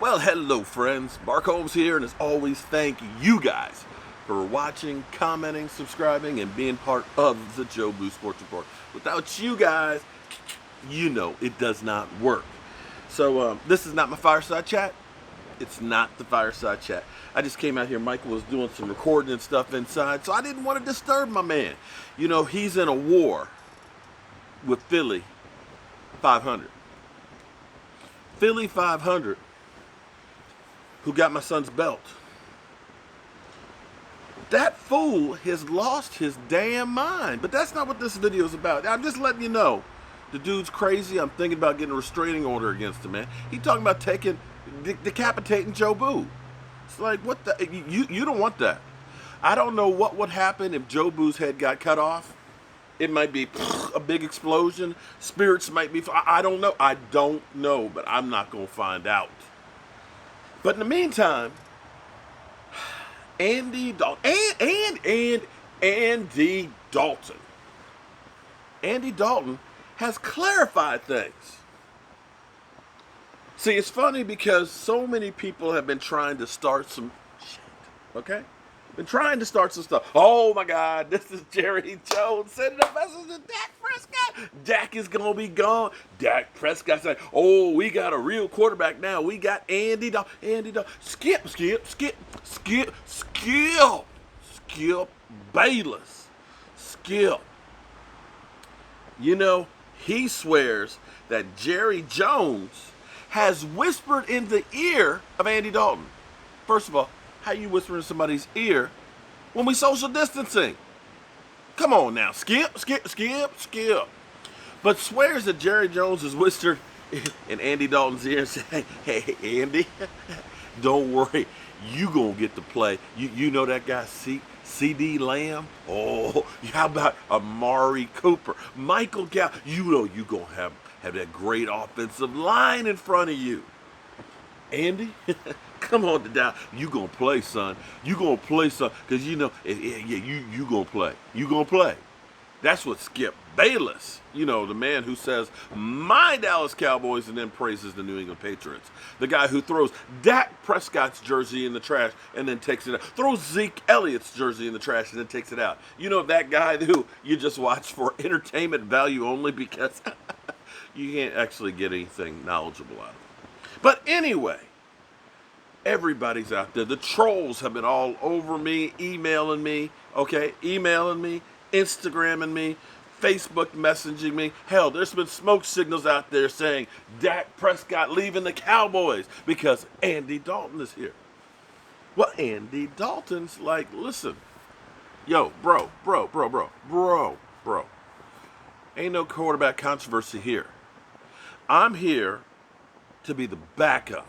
Well, hello friends, Mark Holmes here, and as always, thank you guys for watching, commenting, subscribing, and being part of the Joe Boo Sports Report. Without you guys, you know it does not work. So this is not my fireside chat. It's not the fireside chat. I just came out here. Michael was doing some recording and stuff inside, so I didn't want to disturb my man. You know, he's in a war with Philly 500. Philly 500, who got my son's belt. That fool has lost his damn mind. But that's not what this video is about. I'm just letting you know. The dude's crazy. I'm thinking about getting a restraining order against him, man. He talking about decapitating Joe Boo. It's like, what the? You don't want that. I don't know what would happen if Joe Boo's head got cut off. It might be a big explosion. Spirits might be. I don't know. I don't know, but I'm not going to find out. But in the meantime, Andy Dalton Andy Dalton. Andy Dalton has clarified things. See, it's funny because so many people have been trying to start some shit, okay? Been trying to start some stuff. Oh my God, this is Jerry Jones sending a message to Dak Prescott. Dak is going to be gone. Dak Prescott said, oh, we got a real quarterback now. We got Andy Dalton. Skip Bayless. Skip. You know, he swears that Jerry Jones has whispered in the ear of Andy Dalton. First of all, how you whisper in somebody's ear when we social distancing? Come on now, skip. But swears that Jerry Jones has whispered in Andy Dalton's ear and said, hey, Andy, don't worry, you gonna get to play. You know that guy C.D. Lamb? Oh, how about Amari Cooper? Michael Gallup? You know you gonna have that great offensive line in front of you. Andy, come on down. You gonna play, son. You gonna play, son. Because you know, you gonna play. You gonna play. That's what Skip Bayless, you know, the man who says, my Dallas Cowboys, and then praises the New England Patriots. The guy who throws Dak Prescott's jersey in the trash and then takes it out. Throws Zeke Elliott's jersey in the trash and then takes it out. You know, that guy who you just watch for entertainment value only because you can't actually get anything knowledgeable out of it. But anyway, everybody's out there. The trolls have been all over me, emailing me, Instagramming me, Facebook messaging me. Hell, there's been smoke signals out there saying Dak Prescott leaving the Cowboys because Andy Dalton is here. Well, Andy Dalton's like, listen, yo, bro. Ain't no quarterback controversy here. I'm here to be the backup.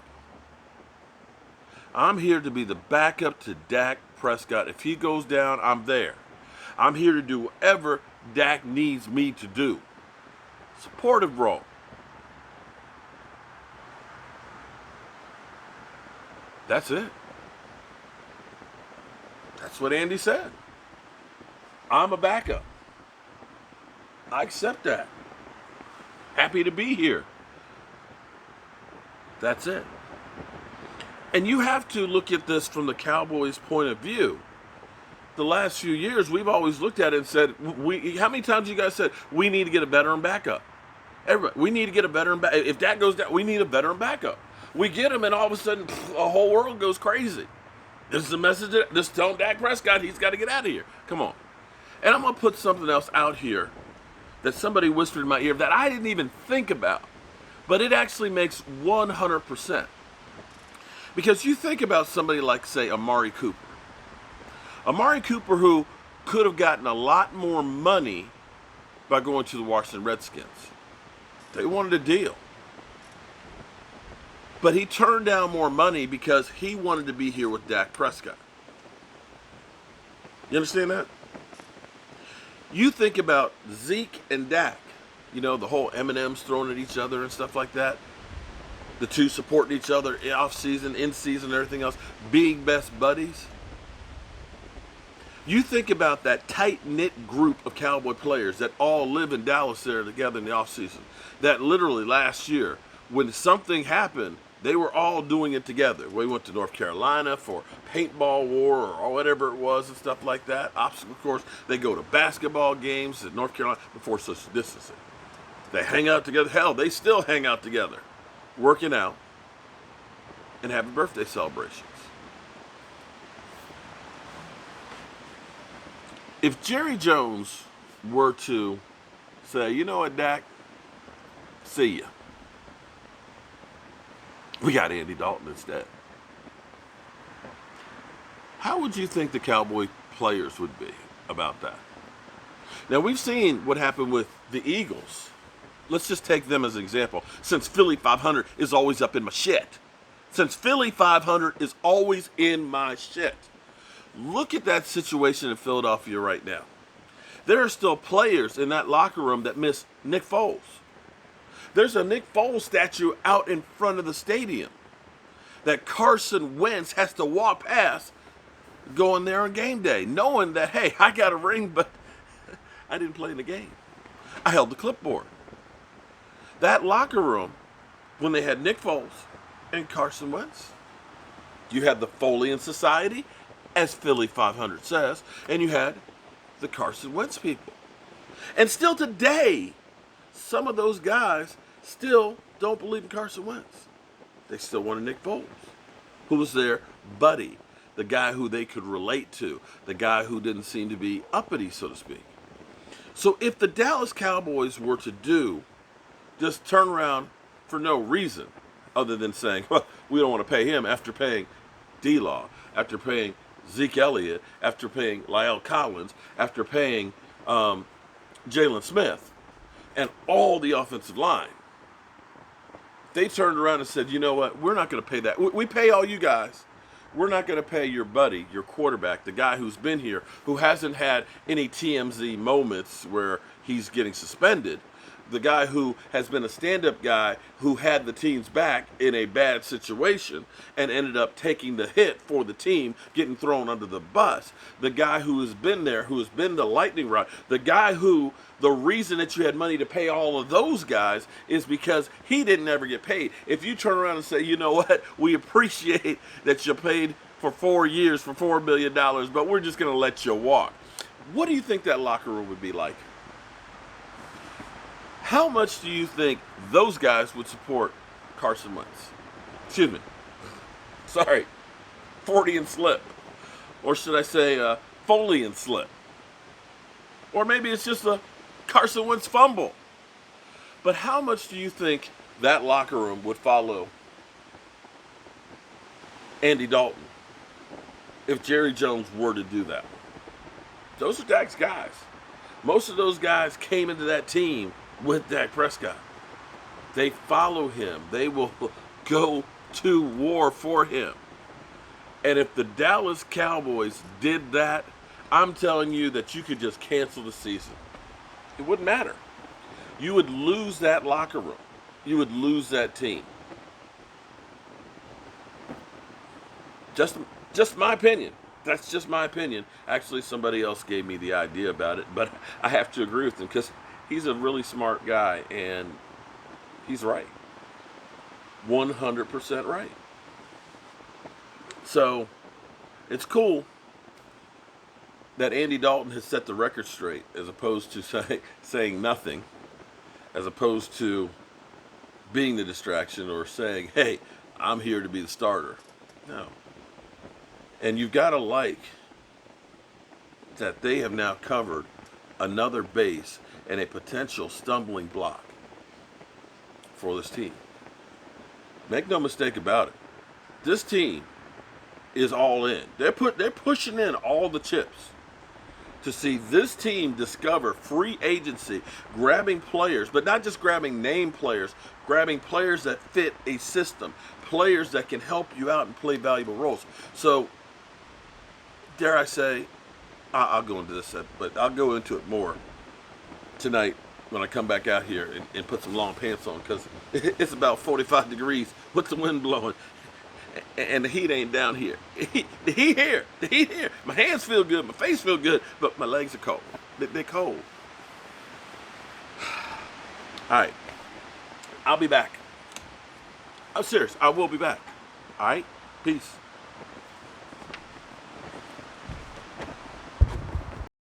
I'm here to be the backup to Dak Prescott. If he goes down, I'm there. I'm here to do whatever Dak needs me to do. Supportive role. That's it. That's what Andy said. I'm a backup. I accept that. Happy to be here. That's it. And you have to look at this from the Cowboys' point of view. The last few years, we've always looked at it and said, how many times you guys said, we need to get a veteran backup? Everybody, we need to get a veteran backup. If that goes down, we need a veteran backup. We get him, and all of a sudden, the whole world goes crazy. This is the message. Just tell Dak Prescott he's got to get out of here. Come on. And I'm going to put something else out here that somebody whispered in my ear that I didn't even think about. But it actually makes 100%. Because you think about somebody like, say, Amari Cooper. Amari Cooper, who could have gotten a lot more money by going to the Washington Redskins. They wanted a deal. But he turned down more money because he wanted to be here with Dak Prescott. You understand that? You think about Zeke and Dak. You know, the whole M&Ms thrown at each other and stuff like that. The two supporting each other off-season, in-season, and everything else. Being best buddies. You think about that tight-knit group of Cowboy players that all live in Dallas there together in the offseason. That literally last year, when something happened, They were all doing it together. We went to North Carolina for paintball war or whatever it was and stuff like that. Obstacle course. They go to basketball games at North Carolina before social distancing. They hang out together. Hell, they still hang out together, working out and having birthday celebrations. If Jerry Jones were to say, you know what, Dak, see ya. We got Andy Dalton instead. How would you think the Cowboy players would be about that? Now, we've seen what happened with the Eagles. Let's just take them as an example. Since Philly 500 is always up in my shit. Since Philly 500 is always in my shit. Look at that situation in Philadelphia right now. There are still players in that locker room that miss Nick Foles. There's a Nick Foles statue out in front of the stadium that Carson Wentz has to walk past going there on game day, knowing that, hey, I got a ring, but I didn't play in the game. I held the clipboard. That locker room, when they had Nick Foles and Carson Wentz, you had the Folian Society, as Philly 500 says, and you had the Carson Wentz people. And still today, some of those guys still don't believe in Carson Wentz. They still wanted Nick Foles, who was their buddy, the guy who they could relate to, the guy who didn't seem to be uppity, so to speak. So if the Dallas Cowboys were to just turn around for no reason other than saying, well, we don't want to pay him after paying D-Law, after paying Zeke Elliott, after paying La'el Collins, after paying Jalen Smith, and all the offensive line. They turned around and said, you know what, we're not going to pay that. We pay all you guys. We're not going to pay your buddy, your quarterback, the guy who's been here, who hasn't had any TMZ moments where he's getting suspended, the guy who has been a stand-up guy who had the team's back in a bad situation and ended up taking the hit for the team, getting thrown under the bus, the guy who has been there, who has been the lightning rod, the guy who the reason that you had money to pay all of those guys is because he didn't ever get paid. If you turn around and say, you know what, we appreciate that you paid for 4 years for $4 million, but we're just going to let you walk. What do you think that locker room would be like? How much do you think those guys would support Carson Wentz? Excuse me. Sorry. 40 and slip. Or should I say Foley and slip? Or maybe it's just a Carson Wentz fumble. But how much do you think that locker room would follow Andy Dalton if Jerry Jones were to do that? Those are Dak's guys. Most of those guys came into that team with Dak Prescott. They follow him. They will go to war for him. And if the Dallas Cowboys did that, I'm telling you that you could just cancel the season. It wouldn't matter. You would lose that locker room. You would lose that team. Just my opinion. That's just my opinion. Actually, somebody else gave me the idea about it, but I have to agree with him because he's a really smart guy, and he's right. 100% right. So, it's cool that Andy Dalton has set the record straight as opposed to saying nothing, as opposed to being the distraction or saying, hey, I'm here to be the starter. No. And you've got to like that they have now covered another base and a potential stumbling block for this team. Make no mistake about it. This team is all in. They're pushing in all the chips to see this team discover free agency, grabbing players, but not just grabbing name players, grabbing players that fit a system, players that can help you out and play valuable roles. So, dare I say, I'll go into this, but I'll go into it more tonight when I come back out here and put some long pants on, because it's about 45 degrees with the wind blowing, and the heat ain't down here. The heat here. My hands feel good, my face feel good, but my legs are cold. They're cold. All right, I'll be back. I'm serious. I will be back. All right? Peace.